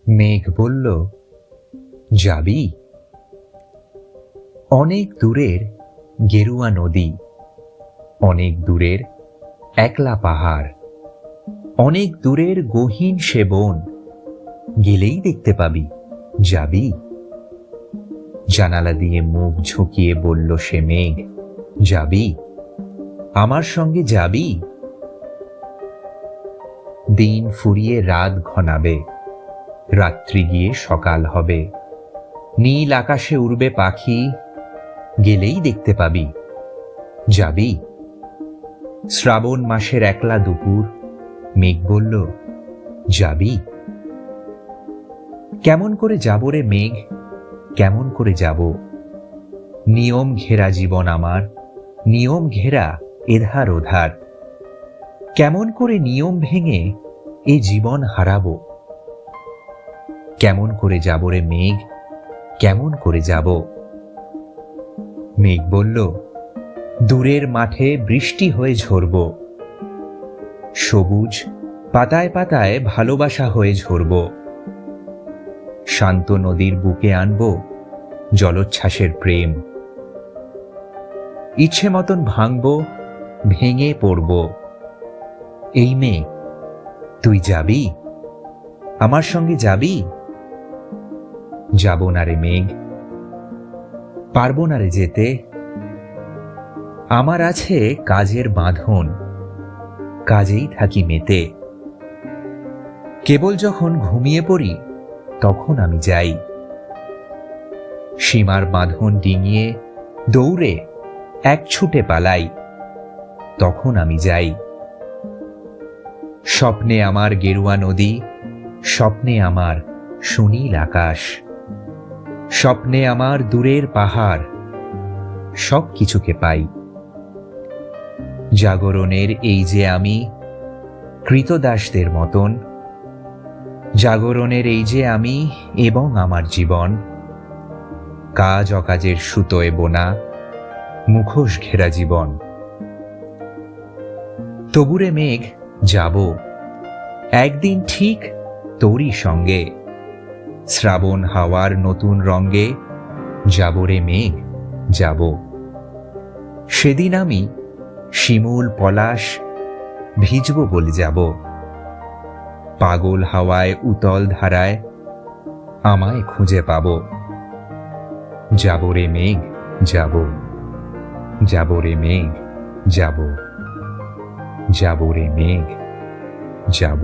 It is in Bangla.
মেঘ বলল, যাবি? অনেক দূরের গেরুয়া নদী, অনেক দূরের একলা পাহাড়, অনেক দূরের গহীন সে বন, গেলেই দেখতে পাবি। যাবি? জানালা দিয়ে মুখ ঝুঁকিয়ে বলল সে মেঘ, যাবি? আমার সঙ্গে যাবি? দিন ফুরিয়ে রাত ঘনাবে, রাত্রি গিয়ে সকাল হবে, নীল আকাশে উড়বে পাখি, গেলেই দেখতে পাবি। যাবি? শ্রাবণ মাসের একলা দুপুর, মেঘ বলল, যাবি? কেমন করে যাব রে মেঘ, কেমন করে যাব? নিয়ম ঘেরা জীবন আমার, নিয়ম ঘেরা এধার ওধার। কেমন করে নিয়ম ভেঙে এ জীবন হারাবো? কেমন করে যাব রে মেঘ, কেমন করে যাব? মেঘ বলল, দূরের মাঠে বৃষ্টি হয়ে ঝরব, সবুজ পাতায় পাতায় ভালোবাসা হয়ে ঝরব, শান্ত নদীর বুকে আনব জলোচ্ছ্বাসের প্রেম। ইচ্ছে মতন ভাঙব, ভেঙে পড়ব। এই মেঘ, তুই যাবি? আমার সঙ্গে যাবি? যাব না রে মেঘ, পারবো না রে যেতে। আমার আছে কাজের বাঁধন, কাজেই থাকি মেতে। কেবল যখন ঘুমিয়ে পড়ি তখন আমি যাই, সীমার বাঁধন ডিঙিয়ে দৌড়ে এক ছুটে পালাই, তখন আমি যাই। স্বপ্নে আমার গেরুয়া নদী, স্বপ্নে আমার সুনীল আকাশ, স্বপ্নে আমার দূরের পাহাড়, সব কিছুকে পাই। জাগরণের এই যে আমি কৃতদাসদের মতন, জাগরণের এই যে আমি এবং আমার জীবন, কাজ অকাজের সুতোয় বোনা মুখোশ ঘেরা জীবন। তবুরে মেঘ, যাব একদিন ঠিক তোরই সঙ্গে, শ্রাবণ হাওয়ার নতুন রঙ্গে যাব রে মেঘ, যাব। সেদিন আমি শিমুল পলাশ ভিজব বলে যাব, পাগল হাওয়ায় উতল ধারায় আমায় খুঁজে পাব। যাব রে মেঘ, যাব, যাব রে মেঘ, যাব, যাব রে মেঘ, যাব।